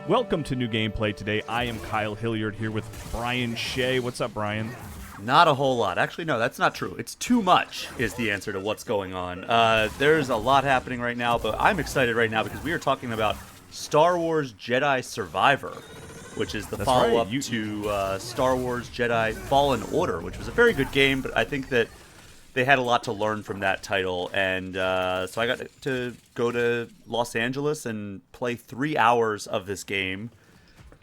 Welcome to New Gameplay. Today I am Kyle Hilliard here with Brian Shea. What's up, Brian? Not a whole lot. Actually, no, that's not true. It's too much is the answer to what's going on. There's a lot happening right now, but I'm excited right now because we are talking about Star Wars Jedi Survivor, which is the follow-up to Star Wars Jedi Fallen Order, which was a very good game, but I think that they had a lot to learn from that title, and so I got to go to Los Angeles and play 3 hours of this game.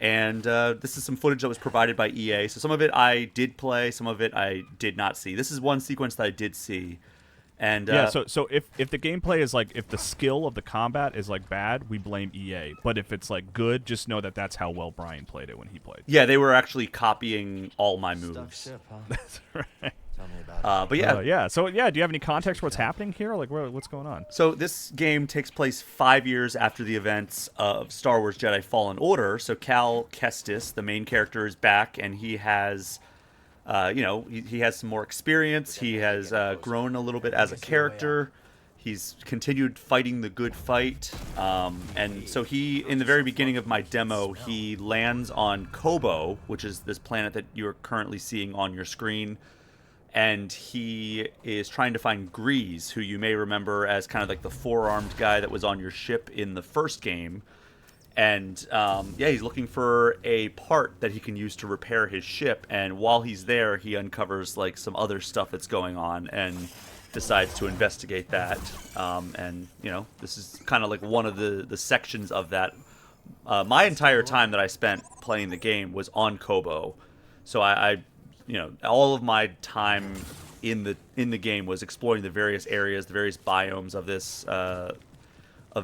And this is some footage that was provided by EA. So some of it I did play, some of it I did not see. This is one sequence that I did see. And yeah, so if the gameplay is like, if the skill of the combat is like bad, we blame EA. But if it's like good, just know that that's how well Brian played it when he played. Yeah, they were actually copying all my moves. Ship, huh? That's right. Tell me about it. But yeah. Yeah. So yeah, do you have any context for what's happening here? Like, what's going on? So this game takes place 5 years after the events of Star Wars Jedi Fallen Order. So Cal Kestis, the main character, is back, and he has, he has some more experience. He has grown a little bit as a character. He's continued fighting the good fight. And so he, in the very beginning of my demo, he lands on Kobo, which is this planet that you're currently seeing on your screen. And he is trying to find Greez, who you may remember as kind of like the four-armed guy that was on your ship in the first game. And he's looking for a part that he can use to repair his ship. And while he's there, he uncovers like some other stuff that's going on and decides to investigate that. This is kind of like one of the sections of that. My entire time that I spent playing the game was on Kobo, so I all of my time in the game was exploring the various areas, the various biomes of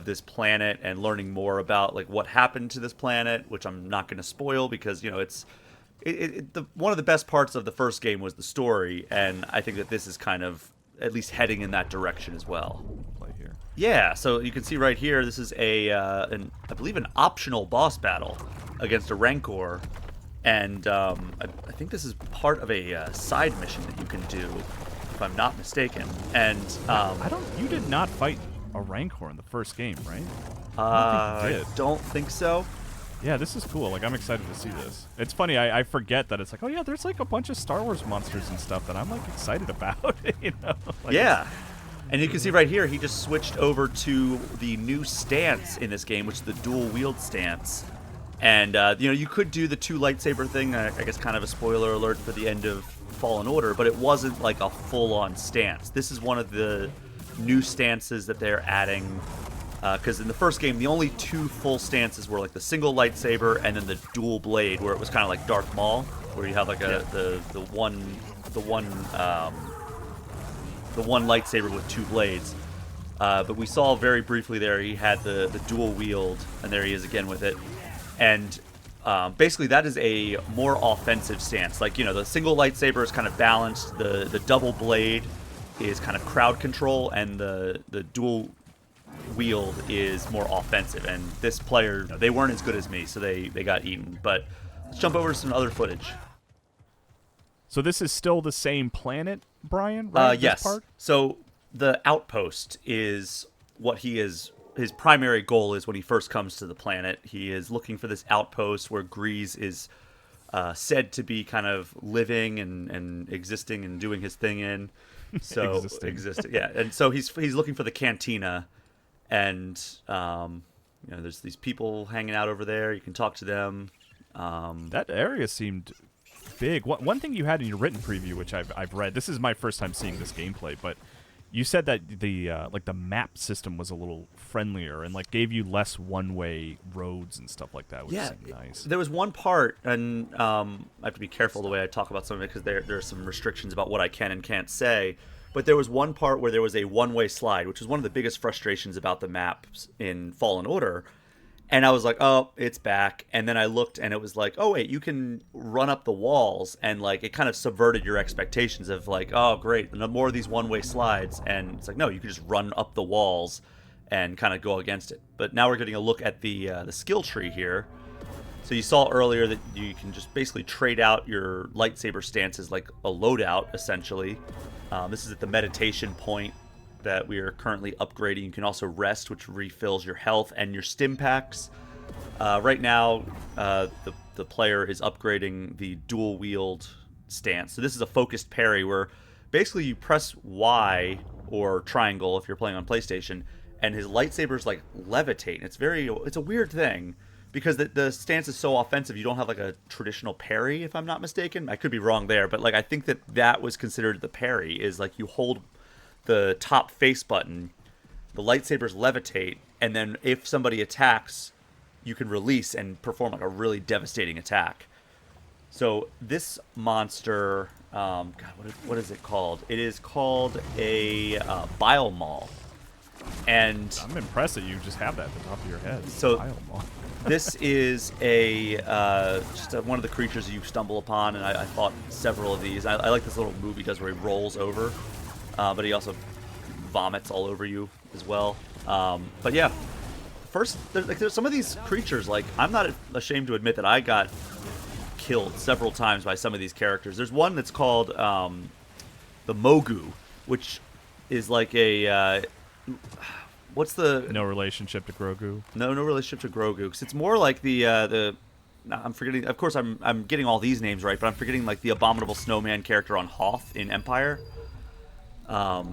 this planet, and learning more about like what happened to this planet, which I'm not going to spoil because it's one of the best parts of the first game was the story, and I think that this is kind of at least heading in that direction as well. Play here. Yeah, so you can see right here, this is I believe an optional boss battle against a Rancor. And I think this is part of a side mission that you can do, if I'm not mistaken. And You did not fight a Rancor in the first game, right? I don't think so. Yeah, this is cool. Like, I'm excited to see this. It's funny, I forget that it's like, oh yeah, there's like a bunch of Star Wars monsters and stuff that I'm like excited about. Like, yeah. And you can see right here, he just switched over to the new stance in this game, which is the dual wield stance. And, you could do the two lightsaber thing, I guess kind of a spoiler alert for the end of Fallen Order, but it wasn't like a full-on stance. This is one of the new stances that they're adding, because in the first game, the only two full stances were like the single lightsaber and then the dual blade, where it was kind of like Darth Maul, where you have like the one lightsaber with two blades. But we saw very briefly there, he had the dual wield, and there he is again with it. And basically that is a more offensive stance. Like, the single lightsaber is kind of balanced, the double blade is kind of crowd control, and the dual wield is more offensive. And this player, they weren't as good as me, so they got eaten. But let's jump over to some other footage. So this is still the same planet, Brian? Right? Yes. Part? So the outpost is what his primary goal is when he first comes to the planet. He is looking for this outpost where Greez is said to be kind of living and existing and doing his thing in. So existing, yeah. And so he's looking for the cantina, and there's these people hanging out over there. You can talk to them. That area seemed big. One thing you had in your written preview, which I've read. This is my first time seeing this gameplay, but you said that the map system was a little friendlier and like gave you less one-way roads and stuff like that, which seemed nice. There was one part, and I have to be careful the way I talk about some of it because there are some restrictions about what I can and can't say. But there was one part where there was a one-way slide, which is one of the biggest frustrations about the maps in Fallen Order. And I was like, oh, it's back. And then I looked, and it was like, oh, wait, you can run up the walls. And, like, it kind of subverted your expectations of, like, oh, great, no more of these one-way slides. And it's like, no, you can just run up the walls and kind of go against it. But now we're getting a look at the skill tree here. So you saw earlier that you can just basically trade out your lightsaber stances like a loadout, essentially. This is at the meditation point that we are currently upgrading. You can also rest, which refills your health and your stim packs. Right now, the player is upgrading the dual wield stance. So this is a focused parry where basically you press Y or triangle if you're playing on PlayStation, and his lightsabers like levitate. It's a weird thing because the stance is so offensive. You don't have like a traditional parry, if I'm not mistaken. I could be wrong there, but like I think that was considered the parry. Is like you hold the top face button, the lightsabers levitate, and then if somebody attacks, you can release and perform like a really devastating attack. So this monster, God, what is it called? It is called a bile maul. And I'm impressed that you just have that at the top of your head. So Bile maul. this is one of the creatures you stumble upon, and I fought several of these. I like this little move he does where he rolls over, but he also vomits all over you as well. But yeah, first, there's some of these creatures, like, I'm not ashamed to admit that I got killed several times by some of these characters. There's one that's called the Mogu, which is like a what's the No relationship to Grogu. No relationship to Grogu, because it's more like the I'm forgetting. Of course, I'm getting all these names right, but I'm forgetting like the abominable snowman character on Hoth in Empire. Right.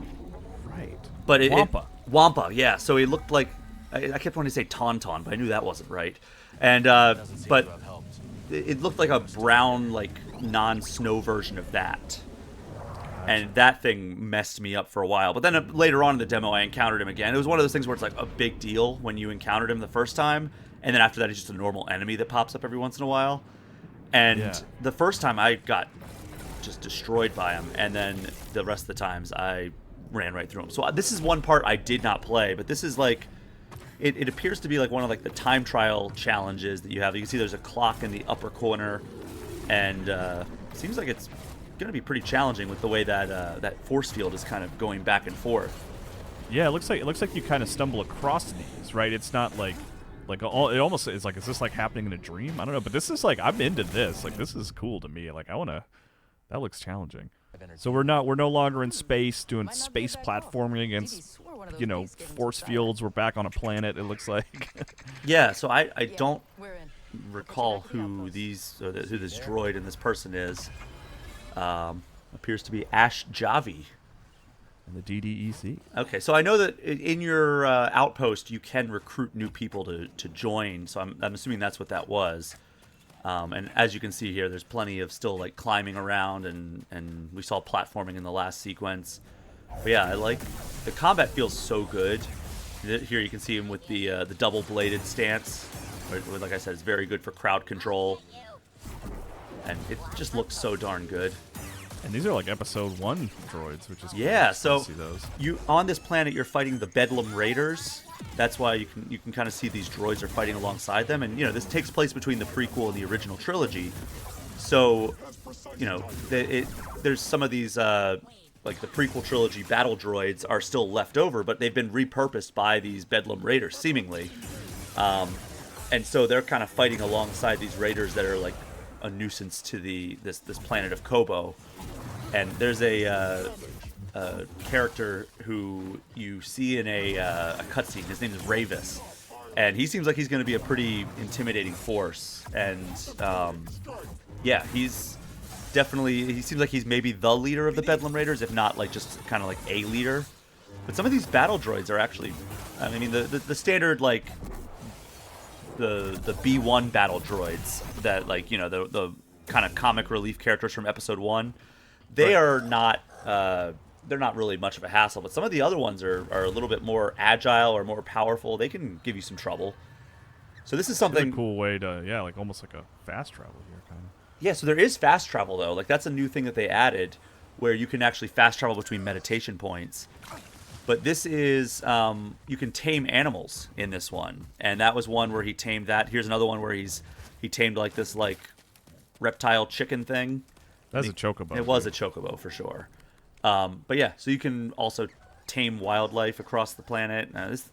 But Wampa. Wampa, yeah. So he looked like I kept wanting to say Tauntaun, but I knew that wasn't right. And but it looked like a brown, like non-snow version of that. And that thing messed me up for a while. But then later on in the demo, I encountered him again. It was one of those things where it's like a big deal when you encountered him the first time, and then after that, he's just a normal enemy that pops up every once in a while. And the first time, I got just destroyed by him, and then the rest of the times, I ran right through him. So this is one part I did not play, but this is like, it appears to be like one of like the time trial challenges that you have. You can see there's a clock in the upper corner, and seems like it's going to be pretty challenging with the way that that force field is kind of going back and forth. Yeah, it looks like you kind of stumble across these, right? It's not like it almost is like, is this like happening in a dream? I don't know, but this is like, I'm into this. Like, this is cool to me. Like, that looks challenging. So we're no longer in space doing space platforming against, force fields. We're back on a planet, it looks like. Yeah, so I don't recall who this droid and this person is. Appears to be Ash Javi. And the DDEC. Okay, so I know that in your outpost you can recruit new people to join, so I'm assuming that's what that was. And as you can see here, there's plenty of still like climbing around, and we saw platforming in the last sequence. But yeah, I like the combat feels so good. Here you can see him with the double-bladed stance. Where, like I said, it's very good for crowd control, and it just looks so darn good. And these are like episode 1 droids, which is cool. Yeah. So see those. you on this planet, you're fighting the Bedlam Raiders. That's why you can kind of see these droids are fighting alongside them, and this takes place between the prequel and the original trilogy. So, there's some of these like the prequel trilogy battle droids are still left over, but they've been repurposed by these Bedlam Raiders, seemingly. And so they're kind of fighting alongside these raiders that are like a nuisance to this planet of Kobo. And there's a character who you see in a cutscene. His name is Ravis, and he seems like he's going to be a pretty intimidating force. And yeah, he seems like he's maybe the leader of the Bedlam Raiders, if not like just kind of like a leader. But some of these battle droids are actually, I mean, the standard like the B1 battle droids that like the kind of comic relief characters from episode 1, they are not they're not really much of a hassle, but some of the other ones are a little bit more agile or more powerful. They can give you some trouble. So this is something a cool way to like almost like a fast travel here kind of. Yeah, so there is fast travel though. Like that's a new thing that they added, where you can actually fast travel between meditation points. But this is, you can tame animals in this one. And that was one where he tamed that. Here's another one where he tamed like this like reptile chicken thing. That's a chocobo. It was a chocobo for sure. But yeah, so you can also tame wildlife across the planet.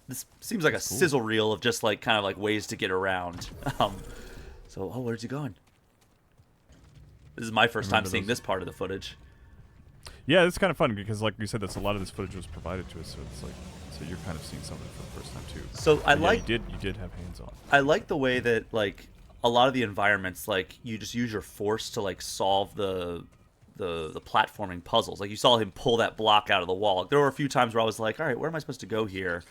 This seems like a sizzle reel of just like kind of like ways to get around. Where's he going? This is my first time seeing this part of the footage. Yeah, it's kind of fun because, like you said, a lot of this footage was provided to us, so it's like So you're kind of seeing something for the first time too. So you did have hands on. I like the way that like a lot of the environments, like you just use your force to like solve the platforming puzzles. Like you saw him pull that block out of the wall. There were a few times where I was like, all right, where am I supposed to go here?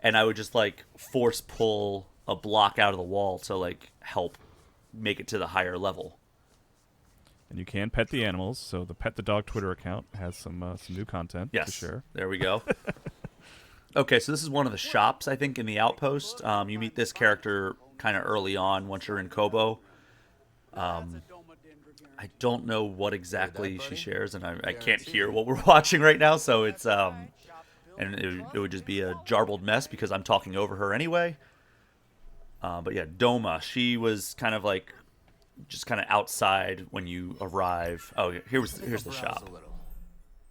And I would just like force pull a block out of the wall to like help make it to the higher level. And you can pet the animals, so the Pet the Dog Twitter account has some new content to share. There we go. Okay, so this is one of the shops, I think, in the outpost. You meet this character kind of early on once you're in Kobo. I don't know what exactly she shares, and I can't hear what we're watching right now, so it's and it would just be a jarbled mess because I'm talking over her anyway. But yeah, Doma, she was kind of like just kind of outside when you arrive. Oh, here's the shop.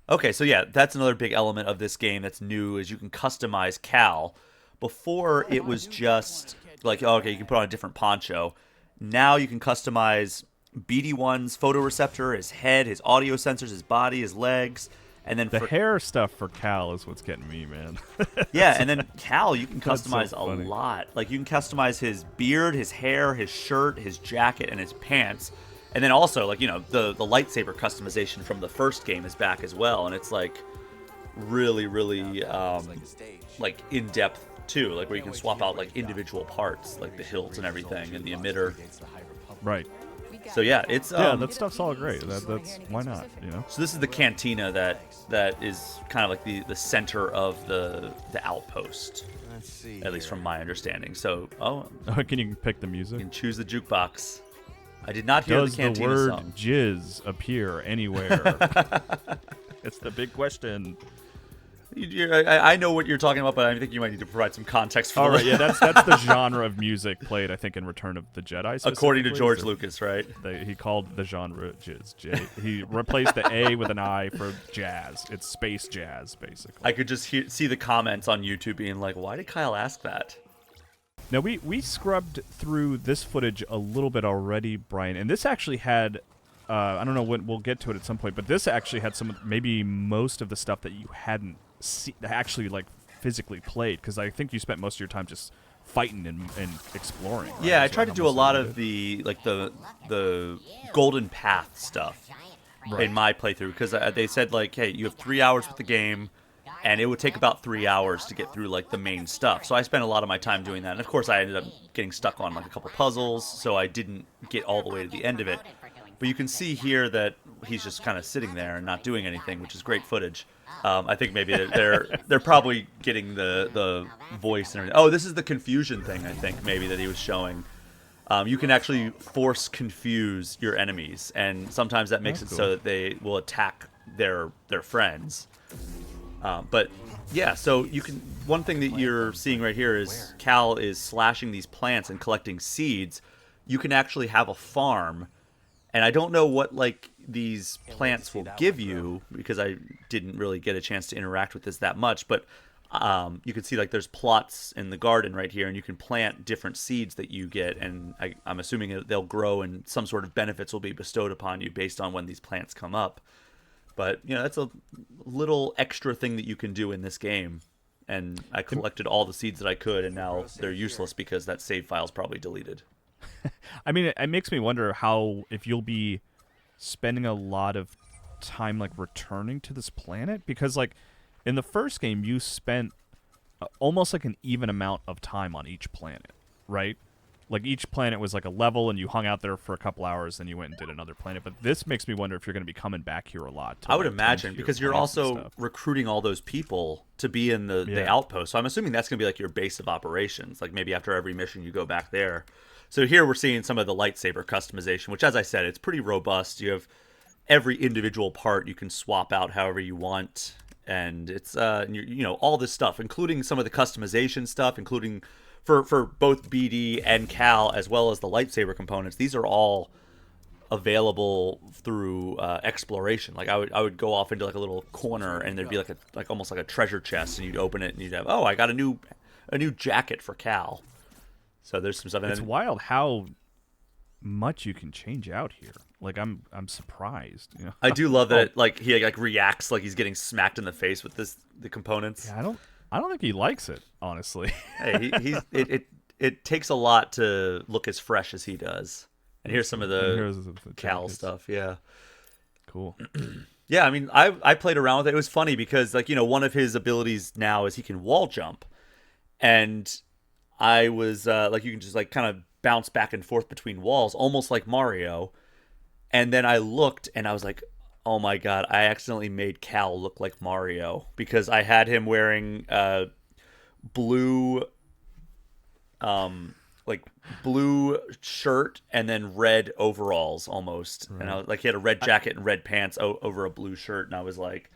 Okay, so yeah, that's another big element of this game that's new is you can customize Cal. Before it was just like, oh, okay, you can put on a different poncho. Now you can customize BD1's photoreceptor, his head, his audio sensors, his body, his legs, and then the hair stuff for Cal is what's getting me, man. Yeah, and then Cal, you can customize so a funny. lot. Like you can customize his beard, his hair, his shirt, his jacket, and his pants. And then also, like, you know, the lightsaber customization from the first game is back as well, and it's like really, really like in depth too, like where you can swap out like individual parts, like the hilt and everything, and the emitter. Right. So yeah, it's yeah, that stuff's all great. That's why not, you know. So this is the cantina that is kind of like the center of the outpost, at least from my understanding. So Can you pick the music? you can choose the jukebox. I did not hear Does the cantina word song. jizz appear anywhere? It's the big question. I know what you're talking about, but I think you might need to provide some context for All the right, yeah, that's the genre of music played, I think, in Return of the Jedi. according to specifically. George Lucas, right? He called the genre jizz. He replaced the A with an I for jazz. It's space jazz, basically. I could just see the comments on YouTube being like, why did Kyle ask that? Now, we scrubbed through this footage a little bit already, Brian, and this actually had, I don't know when we'll get to it at some point, but this actually had maybe most of the stuff that you hadn't actually like physically played, because I think you spent most of your time just fighting and exploring. Right? Yeah, I tried to do a lot of the Golden Path stuff in my playthrough, because they said like, hey, you have 3 hours with the game, and it would take about 3 hours to get through like the main stuff. So I spent a lot of my time doing that, and of course I ended up getting stuck on like a couple puzzles, so I didn't get all the way to the end of it. But you can see here that he's just kind of sitting there and not doing anything, which is great footage. I think maybe they're probably getting the voice and everything. Oh, this is the confusion thing, I think, maybe, that he was showing. You can actually force confuse your enemies, and sometimes that makes it so that they will attack their friends. But yeah, so you can. One thing that you're seeing right here is Cal is slashing these plants and collecting seeds. You can actually have a farm, and I don't know what like these plants will give you, because I didn't really get a chance to interact with this that much. But you can see like there's plots in the garden right here, and you can plant different seeds that you get, and I'm assuming they'll grow, and some sort of benefits will be bestowed upon you based on when these plants come up. But, you know, that's a little extra thing that you can do in this game. And I collected all the seeds that I could, and now they're useless because that save file's probably deleted. I mean, it makes me wonder if you'll be spending a lot of time, like, returning to this planet. Because, like, in the first game, you spent almost, like, an even amount of time on each planet, right? Like, each planet was like a level, and you hung out there for a couple hours, then you went and did another planet. But this makes me wonder if you're going to be coming back here a lot. I would imagine, because you're also recruiting all those people to be in the outpost. So I'm assuming that's going to be like your base of operations. Like maybe after every mission, you go back there. So here we're seeing some of the lightsaber customization, which, as I said, it's pretty robust. You have every individual part you can swap out however you want. And it's, you know, all this stuff, including some of the customization stuff, including... For both BD and Cal, as well as the lightsaber components, these are all available through exploration. Like I would go off into like a little corner, and there'd be like almost like a treasure chest, and you'd open it, and you'd have, I got a new jacket for Cal. So there's some stuff. It's wild how much you can change out here. Like I'm surprised. You know? I do love that. Like he like reacts like he's getting smacked in the face with the components. Yeah, I don't think he likes it, honestly. Hey, it takes a lot to look as fresh as he does. And here's some of Here's the the Cal jackets. stuff. Yeah. Cool. Yeah, I mean, I played around with it. It was funny because, like, one of his abilities now is he can wall jump. And I was, like, you can just, like, kind of bounce back and forth between walls, almost like Mario. And then I looked, and I was like, oh, my God, I accidentally made Cal look like Mario. Because I had him wearing blue... like blue shirt and then red overalls almost, right. And I was like, he had a red jacket and red pants over a blue shirt, and I was like,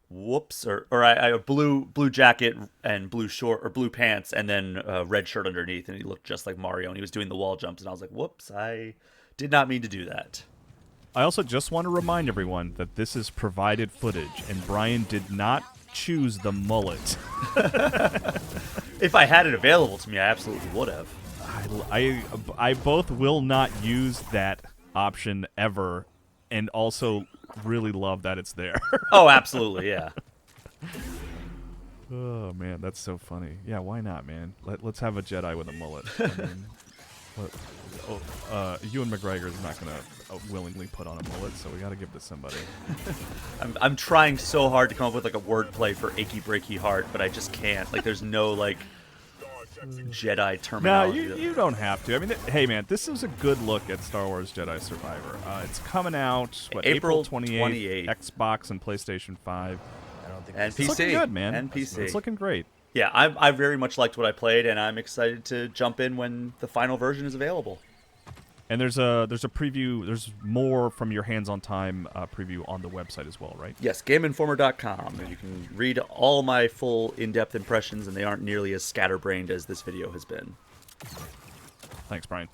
whoops, or I blue jacket and blue short or blue pants and then a red shirt underneath, and he looked just like Mario, and he was doing the wall jumps, and I was like, whoops, I did not mean to do that. I also just want to remind everyone that this is provided footage, and Brian did not choose the mullet. If I had it available to me, I absolutely would have. I both will not use that option ever, and also really love that it's there. Oh, absolutely, yeah. Oh man, that's so funny. Yeah, why not, man? Let's have a Jedi with a mullet. I mean, Ewan McGregor's not gonna willingly put on a mullet, so we got to give this somebody. I'm trying so hard to come up with like a wordplay for achy breaky heart, but I just can't. Like, there's no like Jedi terminology. No, you don't have to. I mean, hey man, this is a good look at Star Wars Jedi Survivor. It's coming out April 28th, Xbox and PlayStation 5. And PC. It's looking good, man. And PC. It's looking great. Yeah, I very much liked what I played, and I'm excited to jump in when the final version is available. And there's a preview. There's more from your hands-on time preview on the website as well, right? Yes, GameInformer.com. And you can read all my full in-depth impressions, and they aren't nearly as scatterbrained as this video has been. Thanks, Brian.